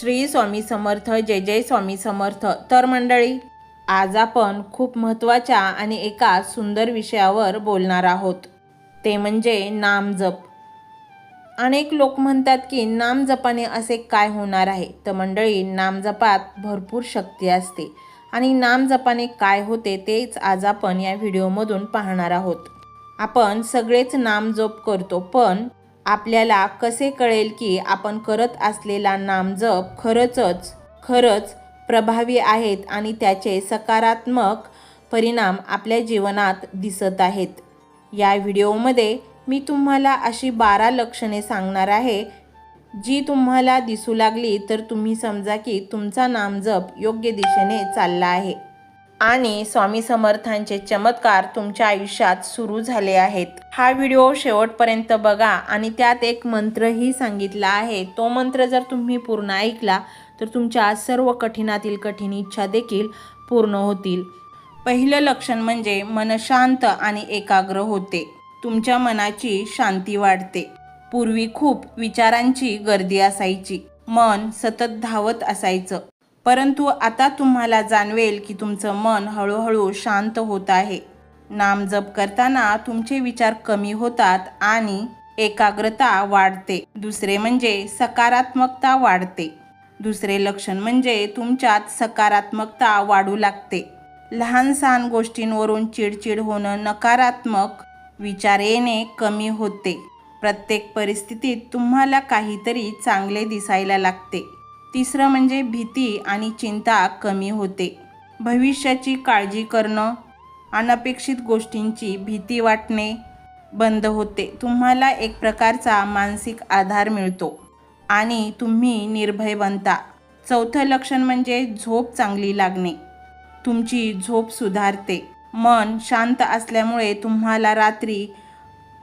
श्री स्वामी समर्थ, जय जय स्वामी समर्थ। तर मंडळी, आज आपण खूप महत्त्वाच्या आणि एका सुंदर विषयावर बोलणार आहोत, ते म्हणजे नामजप। अनेक लोक म्हणतात की नामजपाने असे काय होणार आहे। तर मंडळी, नामजपात भरपूर शक्ती असते आणि नामजपाने काय होते तेच आज आपण या व्हिडिओमधून पाहणार आहोत। आपण सगळेच नामजप करतो, पण आपल्याला कसे कळेल की आपण करत असलेला नामजप खरंच प्रभावी आहेत आणि त्याचे सकारात्मक परिणाम आपल्या जीवनात दिसत आहेत। या व्हिडिओमध्ये मी तुम्हाला अशी 12 लक्षणे सांगणार आहे, जी तुम्हाला दिसू लागली तर तुम्ही समजा की तुमचा नामजप योग्य दिशेने चालला आहे आणि स्वामी समर्थांचे चमत्कार तुमच्या आयुष्यात सुरू झाले आहेत। हा व्हिडिओ शेवटपर्यंत बघा आणि त्यात एक मंत्रही सांगितला आहे। तो मंत्र जर तुम्ही पूर्ण ऐकला तर तुमच्या सर्व कठीणातील कठीण इच्छा देखील पूर्ण होतील। पहिलं लक्षण म्हणजे मन शांत आणि एकाग्र होते। तुमच्या मनाची शांती वाढते। पूर्वी खूप विचारांची गर्दी असायची, मन सतत धावत असायचं, परंतु आता तुम्हाला जाणवेल की तुमचं मन हळूहळू शांत होत आहे। नामजप करताना तुमचे विचार कमी होतात आणि एकाग्रता वाढते। दुसरे म्हणजे सकारात्मकता वाढते। दुसरे लक्षण म्हणजे तुमच्यात सकारात्मकता वाढू लागते। लहान सहान गोष्टींवरून चिडचिड होणं, नकारात्मक विचार येणे कमी होते। प्रत्येक परिस्थितीत तुम्हाला काहीतरी चांगले दिसायला लागते। तिसरं म्हणजे भीती आणि चिंता कमी होते। भविष्याची काळजी करणं, अनपेक्षित गोष्टींची भीती वाटणे बंद होते। तुम्हाला एक प्रकारचा मानसिक आधार मिळतो आणि तुम्ही निर्भय बनता। चौथं लक्षण म्हणजे झोप चांगली लागणे। तुमची झोप सुधारते। मन शांत असल्यामुळे तुम्हाला रात्री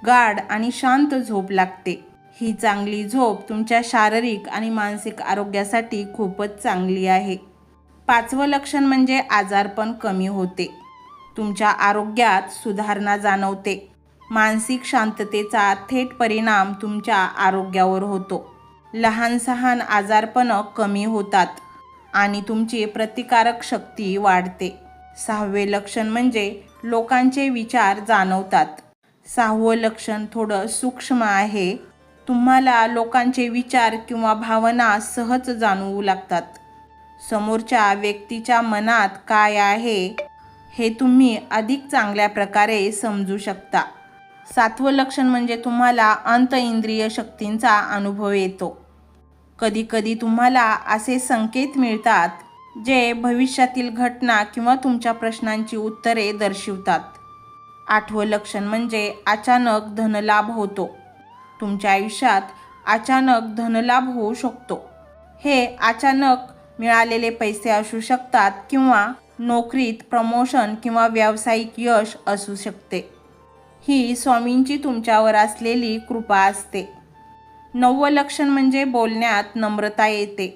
गाढ आणि शांत झोप लागते। ही चांगली झोप तुमच्या शारीरिक आणि मानसिक आरोग्यासाठी खूपच चांगली आहे। पाचवं लक्षण म्हणजे आजारपण कमी होते। तुमच्या आरोग्यात सुधारणा जाणवते। मानसिक शांततेचा थेट परिणाम तुमच्या आरोग्यावर होतो। लहान सहान आजारपण कमी होतात आणि तुमची प्रतिकारक शक्ती वाढते। सहावे लक्षण म्हणजे लोकांचे विचार जाणवतात। सहावं लक्षण थोडं सूक्ष्म आहे। तुम्हाला लोकांचे विचार किंवा भावना सहज जाणवू लागतात। समोरच्या व्यक्तीच्या मनात काय आहे हे तुम्ही अधिक चांगल्या प्रकारे समजू शकता। सातवं लक्षण म्हणजे तुम्हाला अंतःइंद्रिय शक्तींचा अनुभव येतो। कधीकधी तुम्हाला असे संकेत मिळतात जे भविष्यातील घटना किंवा तुमच्या प्रश्नांची उत्तरे दर्शवितात। आठवं लक्षण म्हणजे अचानक धनलाभ होतो। तुमच्या आयुष्यात अचानक धनलाभ होऊ शकतो। हे अचानक मिळालेले पैसे असू शकतात किंवा नोकरीत प्रमोशन किंवा व्यावसायिक यश असू शकते। ही स्वामींची तुमच्यावर असलेली कृपा असते। नववं लक्षण म्हणजे बोलण्यात नम्रता येते।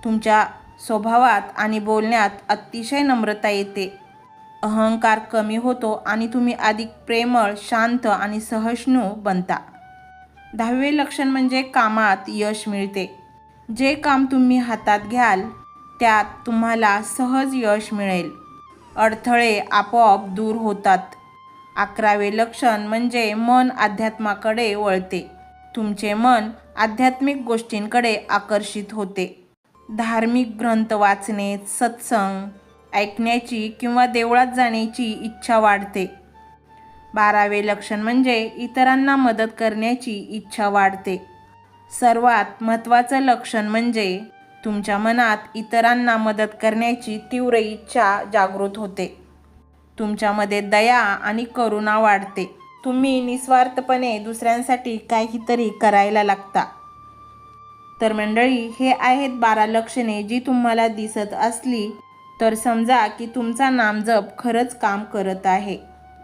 तुमच्या स्वभावात आणि बोलण्यात अतिशय नम्रता येते। अहंकार कमी होतो आणि तुम्ही अधिक प्रेमळ, शांत आणि सहिष्णू बनता। 10वे लक्षण म्हणजे कामात यश मिळते। जे काम तुम्ही हातात घ्याल त्यात तुम्हाला सहज यश मिळेल। अडथळे आपोआप दूर होतात। 11वे लक्षण म्हणजे मन अध्यात्माकडे वळते। तुमचे मन आध्यात्मिक गोष्टींकडे आकर्षित होते। धार्मिक ग्रंथ वाचणे, सत्संग ऐकण्याची किंवा देवळात जाण्याची इच्छा वाढते। 12वे लक्षण म्हणजे इतरांना मदत करण्याची इच्छा वाढते। सर्वात महत्त्वाचं लक्षण म्हणजे तुमच्या मनात इतरांना मदत करण्याची तीव्र इच्छा जागृत होते। तुमच्यामध्ये दया आणि करुणा वाढते। तुम्ही निस्वार्थपणे दुसऱ्यांसाठी काहीतरी करायला लागता। तर मंडळी, हे आहेत 12 लक्षणे, जी तुम्हाला दिसत असली तर समजा की तुमचा नामजप खरंच काम करत आहे।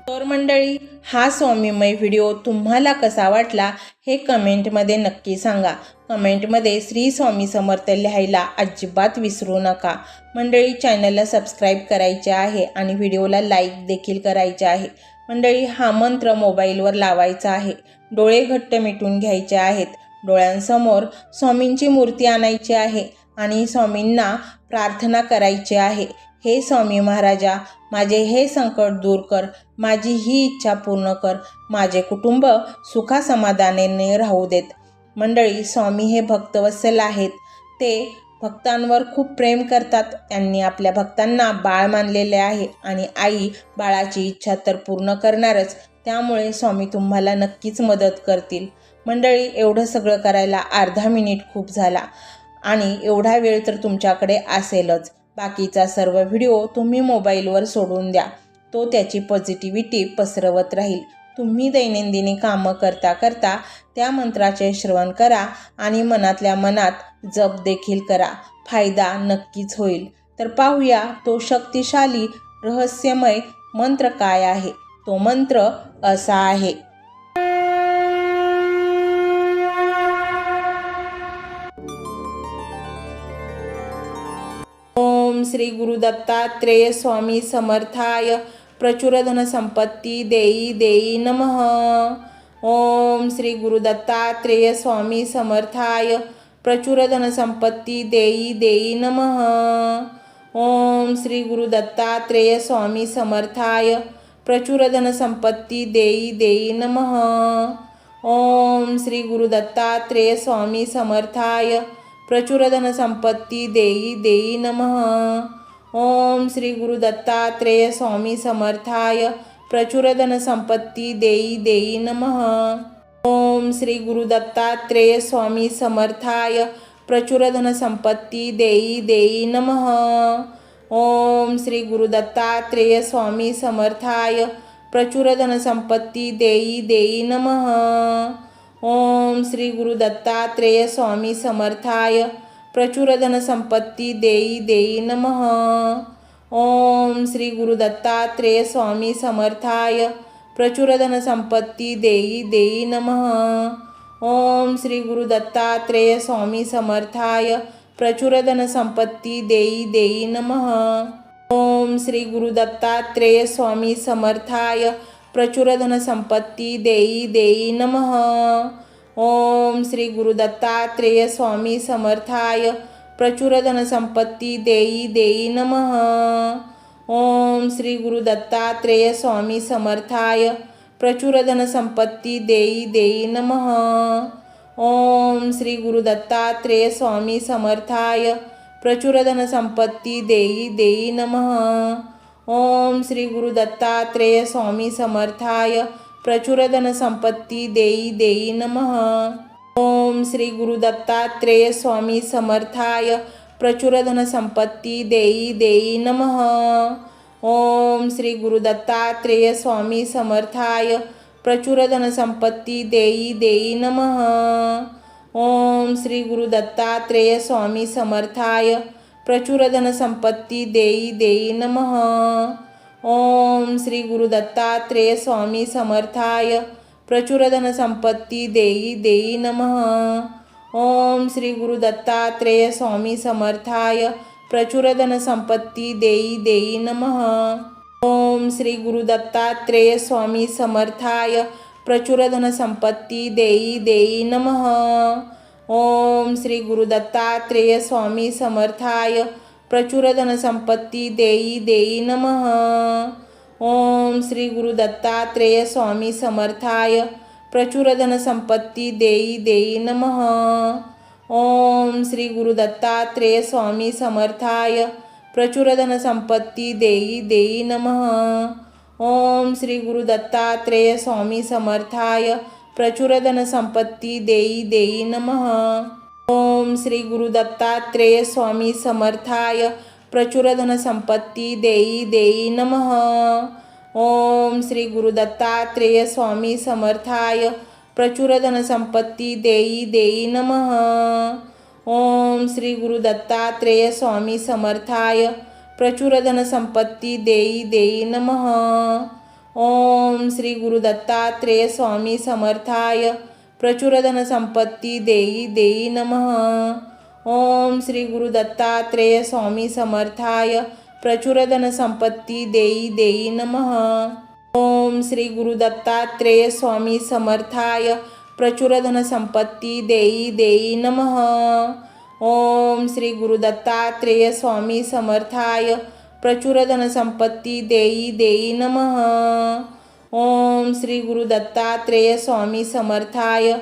तर मंडळी, हा स्वामीमय व्हिडिओ तुम्हाला कसा वाटला हे कमेंटमध्ये नक्की सांगा। कमेंटमध्ये श्री स्वामी समर्थ लिहायला अजिबात विसरू नका। मंडळी, चॅनलला सबस्क्राईब करायचे आहे आणि व्हिडिओला लाईक देखील करायचे आहे। मंडळी, हा मंत्र मोबाईलवर लावायचा आहे। डोळे घट्ट मिटून घ्यायचे आहेत। डोळ्यांसमोर स्वामींची मूर्ती आणायची आहे आणि स्वामींना प्रार्थना करायची आहे, हे स्वामी महाराजा, माझे हे संकट दूर कर, माझी ही इच्छा पूर्ण कर, माझे कुटुंब सुखासमाधानाने राहू देत. मंडळी, स्वामी हे भक्तवत्सल आहेत. ते भक्तांवर खूप प्रेम करतात. त्यांनी आपल्या भक्तांना बाळ मानलेले आहे आणि आई बाळाची इच्छा तर पूर्ण करणारच. त्यामुळे स्वामी तुम्हाला नक्कीच मदत करतील. मंडळी, एवढं सगळं करायला अर्धा मिनिट खूप झाला आणि एवढा वेळ तर तुमच्याकडे असेलच. बाकीचा सर्व व्हिडिओ तुम्ही मोबाईलवर सोडून द्या. तो त्याची पॉझिटिव्हिटी पसरवत राहील. तुम्ही दैनंदिनी कामं करता करता त्या मंत्राचे श्रवण करा आणि मनातल्या मनात जप देखील करा. फायदा नक्कीच होईल. तर पाहूया तो शक्तिशाली रहस्यमय मंत्र काय आहे. तो मंत्र असा आहे. ओम श्री गुरु दत्तात्रेय स्वामी समर्थाय प्रचुर धन संपत्ती देई देई नमः. ओम श्री गुरु दत्तात्रेय स्वामी समर्थाय प्रचुर धन संपत्ती देई देई नमः. ओम श्री गुरु दत्तात्रेय स्वामी समर्थाय प्रचुर धन संपत्ती देई देई नमः. ओम श्री गुरु दत्तात्रेय स्वामी समर्थाय प्रचुर धन संपत्ती देई देई नमः. ओम श्री गुरु दत्तात्रेय स्वामी समर्थाय प्रचुर धन संपत्ती देई देई नमः. ओम श्री गुरु दत्तात्रेय स्वामी समर्थाय प्रचुर धन संपत्ती देई देई नमः. ओम श्री गुरु दत्तात्रेय स्वामी समर्थाय प्रचुर धन संपत्ती देई देई नमः. ओम श्री गुरु दत्तात्रेय स्वामी समर्थाय प्रचुर धन संपत्ती देई देई नमः. ओम श्री गुरु दत्तात्रेय स्वामी समर्थाय प्रचुर धन संपत्ती देई देई नमः. ओम श्री गुरु दत्तात्रेय स्वामी समर्थाय प्रचुर धन संपत्ती देई देई नमः. ओम श्री गुरु दत्तात्रेय स्वामी समर्थाय प्रचुर धन संपत्ती देई देई नमः. ओम श्री गुरु दत्तात्रेय स्वामी समर्थाय प्रचुर धन संपत्ती देई देई नमः. ओम श्री गुरु दत्तात्रेय स्वामी समर्थाय प्रचुर धन संपत्ती देई देई नमः. ओम श्री गुरु दत्तात्रेय स्वामी समर्थाय प्रचुर धन संपत्ती देई देई नमः. ओम श्री गुरु दत्तात्रेय स्वामी समर्थाय प्रचुर धन संपत्ती देई देई नमः. ओम श्री गुरु दत्तात्रेय स्वामी समर्थाय प्रचुर धन संपत्ती देई देई नमः. ओम श्री गुरु दत्तात्रेय स्वामी समर्थाय प्रचुर धन संपत्ती देई देई नमः. ओम श्री गुरु दत्तात्रेय स्वामी समर्थाय प्रचुर धन संपत्ती देई देई नमः. ओम श्री गुरु दत्तात्रेय स्वामी समर्थाय प्रचुर धन संपत्ती देई देई नमः. ओम श्री गुरु दत्तात्रेय स्वामी समर्थाय प्रचुर धन संपत्ती देई देई नमः. ओम श्री गुरु दत्तात्रेय स्वामी समर्थाय प्रचुर धन संपत्ती देई देई नमः. ओम श्री गुरु दत्तात्रेय स्वामी समर्थाय प्रचुर धन संपत्ती देई देई नमः. ओम श्री गुरु दत्तात्रेय स्वामी समर्थाय प्रचुर धन संपत्ती देई देई नमः. ओम श्री गुरु दत्तात्रेय स्वामी समर्थाय प्रचुर धन संपत्ती देई देई नमः. ओम श्री गुरु दत्तात्रेय स्वामी समर्थाय प्रचुर धन संपत्ती देई देई नमः. ओम श्री गुरु दत्तात्रेय स्वामी समर्थाय प्रचुर धन संपत्ती देई देई नमः. ओम श्री गुरु दत्तात्रेय स्वामी समर्थाय प्रचुर धन संपत्ती देई देई नमः. ओम श्री गुरु दत्तात्रेय स्वामी समर्थाय प्रचुर धन संपत्ती देई देई नमः. ओम श्री गुरु दत्तात्रेय स्वामी समर्थाय प्रचुर धन संपत्ती देई देई नमः. ओम श्री गुरु दत्तात्रेय स्वामी समर्थाय प्रचुर धन संपत्ती देई देई नमः. ओम श्री गुरु दत्तात्रेय स्वामी समर्थाय प्रचुर धन संपत्ती देई देई नमः. ओम श्री गुरु दत्तात्रेय स्वामी समर्थाय प्रचुर धनसंपत्ती देई देई नमः। ओम श्री गुरु दत्तात्रेय स्वामी समर्थाय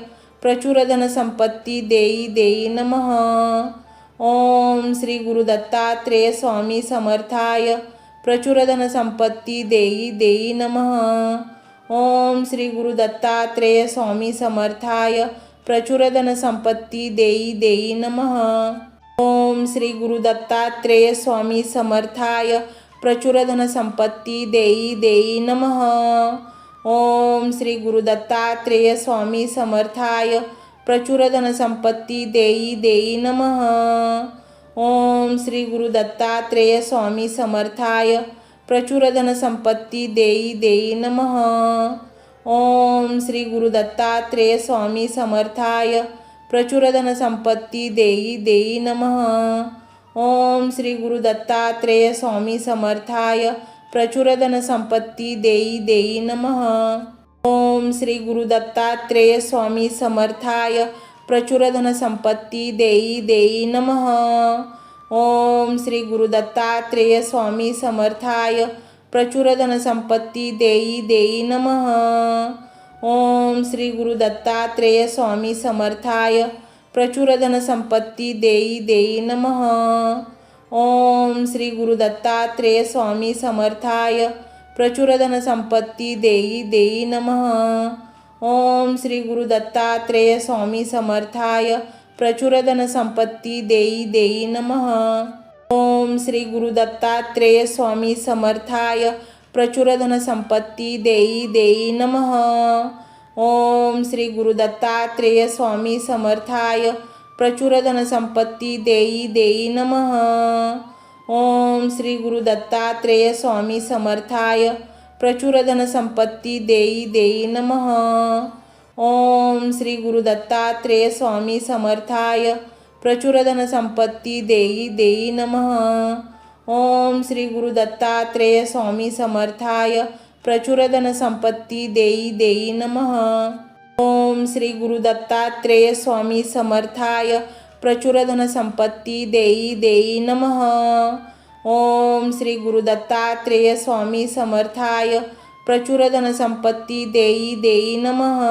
प्रचुर धनसंपत्ती देई देई नमः। ओम श्री गुरु दत्तात्रेय स्वामी समर्थाय प्रचुर धनसंपत्ती देई देई नमः। ओम श्री गुरु दत्तात्रेय स्वामी समर्थाय प्रचुर धनसंपत्ती देई देई नमः। ओम श्री गुरु दत्तात्रेय स्वामी समर्थाय प्रचुर धनसंपत्ती देई देई नमः। ओम श्री गुरु दत्तात्रेय स्वामी समर्थाय प्रचुर धनसंपत्ती देई देई नमः। ओम श्री गुरु दत्तात्रेय स्वामी समर्थाय प्रचुर धनसंपत्ती देई देई नमः। ओम श्री गुरु दत्तात्रेय स्वामी समर्थाय प्रचुर धनसंपत्ती देई देई नमः। ओम श्री गुरु दत्तात्रेय स्वामी समर्थाय प्रचुर धनसंपत्ती देई देई नमः। ओम श्री गुरु दत्तात्रेय स्वामी समर्थाय प्रचुर धनसंपत्ती देई देई नमः। ओम श्री गुरु दत्तात्रेय स्वामी समर्थाय प्रचुर धनसंपत्ती देई देई नमः। ओम श्री गुरु दत्तात्रेय स्वामी समर्थाय प्रचुर धनसंपत्ती देई देई नमः। ओम श्री गुरु दत्तात्रेय स्वामी समर्थाय प्रचुर धनसंपत्ती देई देई नमः। ओम श्री गुरु दत्तात्रेय स्वामी समर्थाय प्रचुर धनसंपत्ती देई देई नमः। ओम श्री गुरु दत्तात्रेय स्वामी समर्थाय प्रचुर धनसंपत्ती देई देई नमः। ओम श्री गुरु दत्तात्रेय स्वामी समर्थाय प्रचुर धनसंपत्ती देई देई नमः। ओम श्री गुरु दत्तात्रेय स्वामी समर्थाय प्रचुर धनसंपत्ती देई देई नमः। ओम श्री गुरु दत्तात्रेय स्वामी समर्थाय प्रचुर धनसंपत्ती देई देई नमः। ओम श्री गुरु दत्तात्रेय स्वामी समर्थाय प्रचुर धनसंपत्ती देई देई नमः। ओम श्री गुरु दत्तात्रेय स्वामी समर्थाय प्रचुर धनसंपत्ती देई देई नमः। ओम श्री गुरु दत्तात्रेय स्वामी समर्थाय प्रचुर धनसंपत्ती देई देई नमः।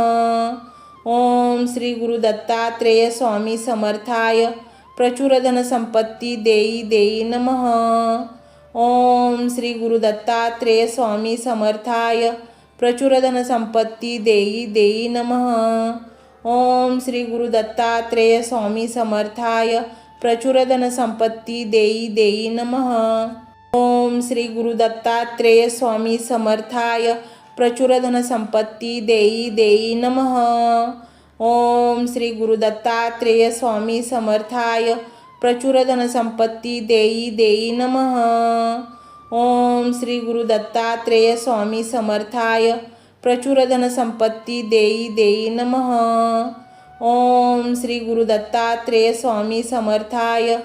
ओम श्री गुरु दत्तात्रेय स्वामी समर्थाय प्रचुर धनसंपत्ती देई देई नमः। ओम श्री गुरु दत्तात्रेय स्वामी समर्थाय प्रचुर धनसंपत्ती देई देई नमः। ओम श्री गुरु दत्तात्रेय स्वामी समर्थाय प्रचुर धनसंपत्ती देई देई नमः। ओम श्री गुरु दत्तात्रेय स्वामी समर्थाय प्रचुर धनसंपत्ती देई देई नमः। ओम श्री गुरु दत्तात्रेय स्वामी समर्थाय प्रचुर धनसंपत्ती देई देई नमः। ओम श्री गुरु दत्तात्रेय स्वामी समर्थाय प्रचुर धनसंपत्ती देई देई नमः। ओम श्री गुरु दत्तात्रेय स्वामी समर्थाय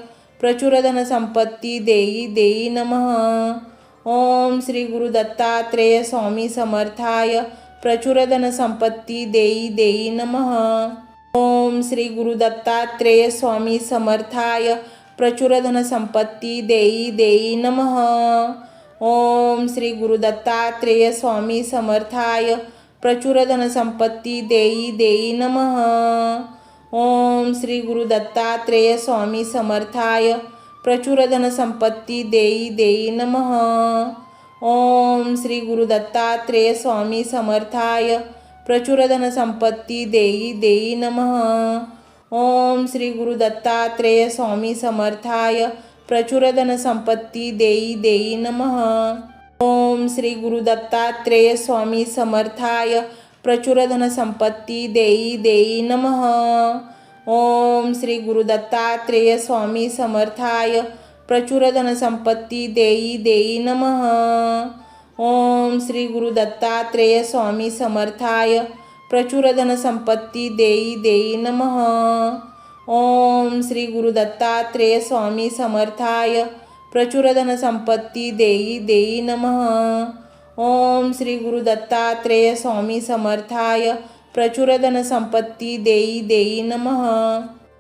प्रचुर धनसंपत्ती देई देई नमः। ओम श्री गुरु दत्तात्रेय स्वामी समर्थाय प्रचुर धनसंपत्ती देई देई नमः। ओम श्री गुरु दत्तात्रेय स्वामी समर्थाय प्रचुर धनसंपत्ती देई देई नमः। ओम श्री गुरु दत्तात्रेय स्वामी समर्थाय प्रचुर धनसंपत्ती देई देई नमः। ओम श्री गुरु दत्तात्रेय स्वामी समर्थाय प्रचुर धनसंपत्ती देई देई नमः। ओम श्री गुरु दत्तात्रेय स्वामी समर्थाय प्रचुर धनसंपत्ती देई देई नमः। ओम श्री गुरु दत्तात्रेय स्वामी समर्थाय प्रचुर धनसंपत्ती देई देई नमः। ओम श्री गुरु दत्तात्रेय स्वामी समर्थाय प्रचुर धनसंपत्ती देई देई नमः। ओम श्री गुरु दत्तात्रेय स्वामी समर्थाय प्रचुर धनसंपत्ती देई देई नमः। ओम श्री गुरु दत्तात्रेय स्वामी समर्थाय प्रचुर धनसंपत्ती देई देई नमः। ओम श्री गुरु दत्तात्रेय स्वामी समर्थाय प्रचुर धनसंपत्ती देई देई नमः। ओम श्री गुरु दत्तात्रेय स्वामी समर्थाय प्रचुर धनसंपत्ती देई देई नमः।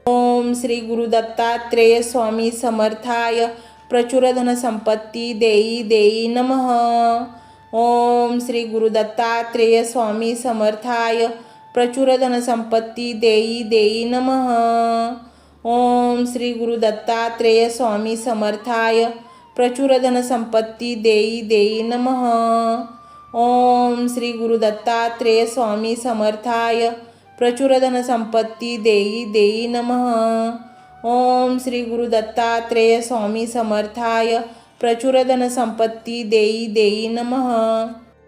ओम श्री गुरु दत्तात्रेय स्वामी समर्थाय प्रचुर धन संपत्ती देई देई नमः। ओम श्री गुरु दत्तात्रेय स्वामी समर्थाय प्रचुर धन संपत्ती देई देई नमः। ओम श्री गुरु दत्तात्रेय स्वामी समर्थाय प्रचुर धन संपत्ती देई देई नमः। ओम श्री गुरु दत्तात्रेय स्वामी समर्थाय प्रचुर धन संपत्ती देई देई नमः। ओम श्री गुरु दत्तात्रेय स्वामी समर्थाय प्रचुर धन संपत्ती देई देई नमः।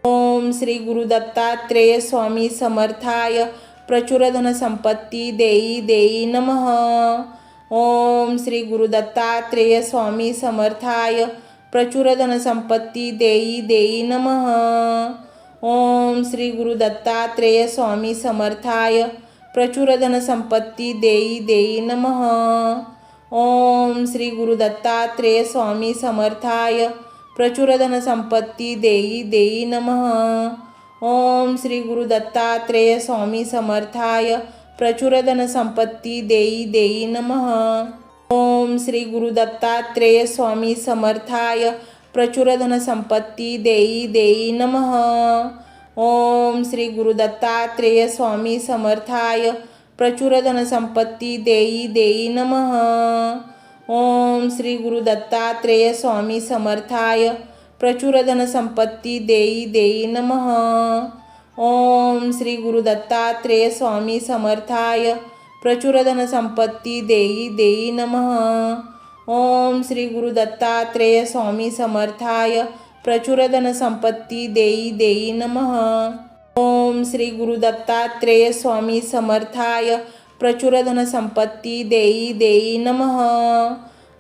ओम श्री गुरु दत्तात्रेय स्वामी समर्थाय प्रचुर धन संपत्ती देई देई नमः। ओम श्री गुरु दत्तात्रेय स्वामी समर्थाय प्रचुर धन संपत्ती देई देई नमः। ओम श्री गुरु दत्तात्रेय स्वामी समर्थाय प्रचुर धन संपत्ती देई देई नमः। ओम श्री गुरु दत्तात्रेय स्वामी समर्थाय प्रचुर धन संपत्ती देई देई नमः। ओम श्री गुरु दत्तात्रेय स्वामी समर्थाय प्रचुर धन संपत्ती देई देई नमः। ओम श्री गुरु दत्तात्रेय स्वामी समर्थाय प्रचुर धन संपत्ती देई देई नमः। ओम श्री गुरु दत्तात्रेय स्वामी समर्थाय प्रचुर धन संपत्ती देई देई नमः। ओम श्री गुरु दत्तात्रेय स्वामी समर्थाय प्रचुर धन संपत्ती देई देई नमः। ओम श्री गुरु दत्तात्रेय स्वामी समर्थाय प्रचुर धन संपत्ती देई देई नमः। ओम श्री गुरु दत्तात्रेय स्वामी समर्थाय प्रचुर धन संपत्ती देई देई नमः। ओम श्री गुरु दत्तात्रेय स्वामी समर्थाय प्रचुर धन संपत्ती देई देई नमः।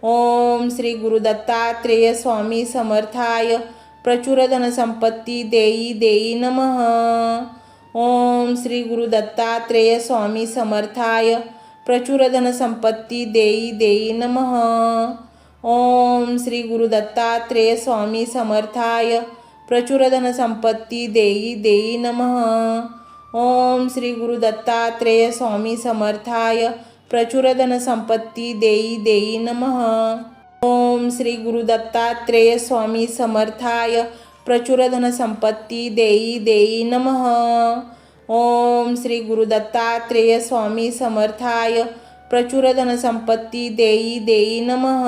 ओम श्री गुरु दत्तात्रेय स्वामी समर्थाय प्रचुर धन संपत्ती देई देई नमः। ओम श्री गुरु दत्तात्रेय स्वामी समर्थाय प्रचुर धन संपत्ती देई देई नमः। ओम श्री गुरु दत्तात्रेय स्वामी समर्थाय प्रचुर धन संपत्ती देई देई नमः। ओम श्री गुरु दत्तात्रेय स्वामी समर्थाय प्रचुर धन संपत्ती देई देई नमः। ओम श्री गुरु दत्तात्रेय स्वामी समर्थाय प्रचुर धन संपत्ती देई देई नमः। ओम श्री गुरु दत्तात्रेय स्वामी समर्थाय प्रचुर धन संपत्ती देई देई नमः।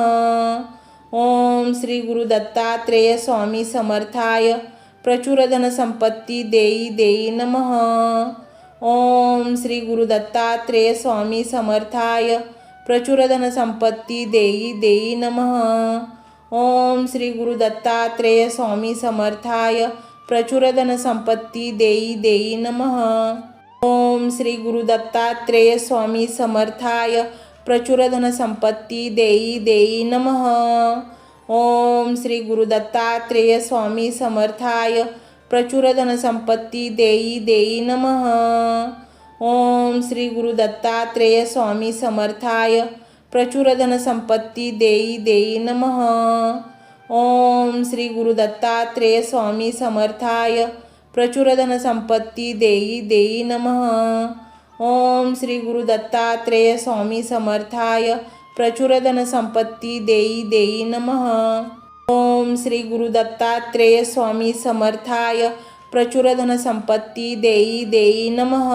ओम श्री गुरु दत्तात्रेय स्वामी समर्थाय प्रचुर धन संपत्ती देई देई नमः। ओम श्री गुरु दत्तात्रेय स्वामी समर्थाय प्रचुर धन संपत्ती देई देई नमः। ओम श्री गुरु दत्तात्रेय स्वामी समर्थाय प्रचुर धन संपत्ती देई देई नमः। ओम श्री गुरु दत्तात्रेय स्वामी समर्थाय प्रचुर धन संपत्ती देई देई नमः। ओम श्री गुरु दत्तात्रेय स्वामी समर्थाय प्रचुर धन संपत्ती देई देई नमः। ओम श्री गुरु दत्तात्रेय स्वामी समर्थाय प्रचुर धन संपत्ती देई देई नमः। ओम श्री गुरु दत्तात्रेय स्वामी समर्थाय प्रचुर धन संपत्ती देई देई नमः। ओम श्री गुरु दत्तात्रेय स्वामी समर्थाय प्रचुर धन संपत्ती देई देई नमः। ओम श्री गुरु दत्तात्रेय स्वामी समर्थाय प्रचुर धन संपत्ती देई देई नमः।